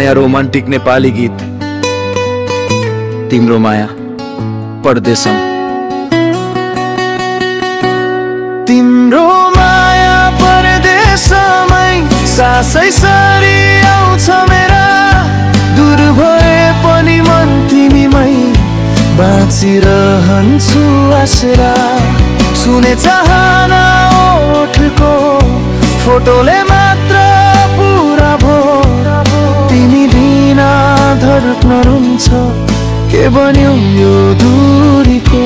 नयाँ रोमान्टिक नेपाली गीत तिम्रो माया परदेशम। तिम्रो माया परदेशमै सासै सरी आउँछ मेरा, दूर भए पनि मन तिमीमै बाँचिरहन्छु आसरा। छुने चाहना ओठको फोटोले मात्र पुरा भो, तिमी बिना धडक नरुन्छ के बन्यो यो दूरीको।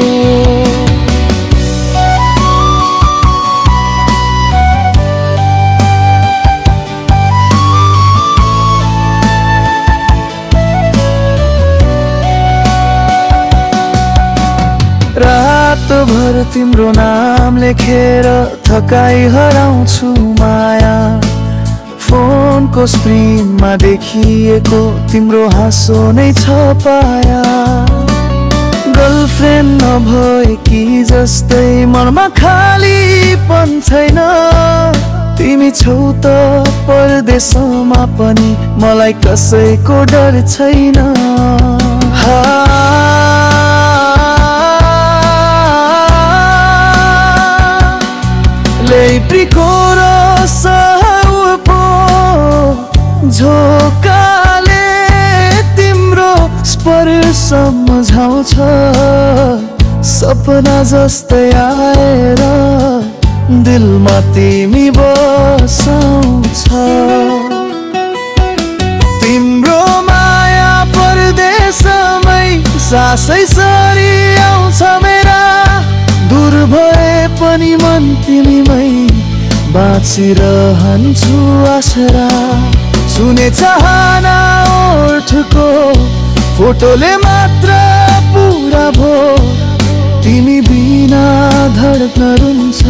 रातभर तिम्रो नाम लेखेर थकाइ हराउँछु माया, फोनको स्क्रिनमा देखिएको तिम्रो हाँसो नै छ पाया। गर्लफ्रेन्ड नभएकी जस्तै मनमा खालीपन छैन, तिमी छौ त परदेशमा पनि मलाई कसैको डर छैन। लेप्रीको रस पो झोकाले तिम्रो स्पर्श सम्झाउँछ, सपना जस्तै आएर दिलमा तिमी बसाउँछ। तिम्रो माया परदेशमै सासै सरी आउँछ मेरा, दूर भए पनि मन तिमीमै बाँचिरहन्छु आसरा। छुने चाहना ओठको फोटोले मात्र पुरा भो, तिमी बिना धडक नरुन्छ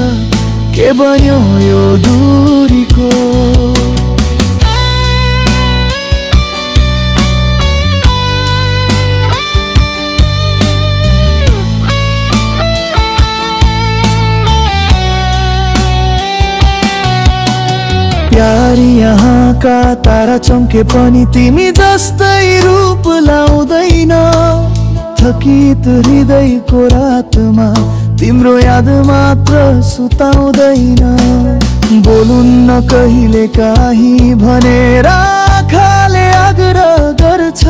के बन्यो यो दूरीको। प्यारी यहाँका तारा चम्के पनि तिमी जस्तै रूप लाउँदैन, थकित हृदयको रातमा तिम्रो याद मात्र सुताउँदैन। बोलुन्न कहिले काहीँ भनेर आँखाले आग्रह गर्छ,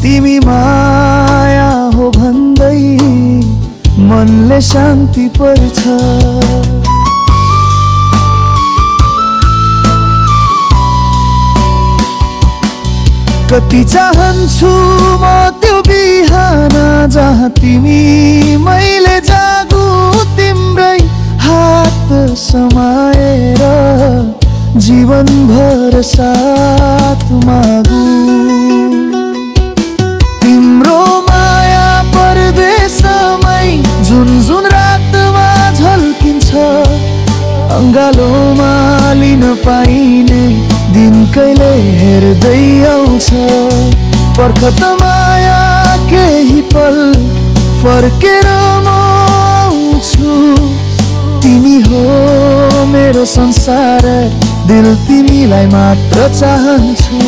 तिमी माया हो भन्दै मनले शान्ति पर्छ। कति चाहन्छु म त्यो बिहान जहाँ तिमी मैले जागु, तिम्रै हात समाएर जीवनभर साथ मागु। तिम्रो माया परदेशमै जुन जुन रातमा झल्किन्छ, अङ्गालोमा लिन पाइने दिन कहिले हेर्दै आउँछ। पर्खत माया केही पल फर्केर म आउँछु, तिमी हो मेरो संसार, दिल तिमीलाई मात्र चाहन्छु।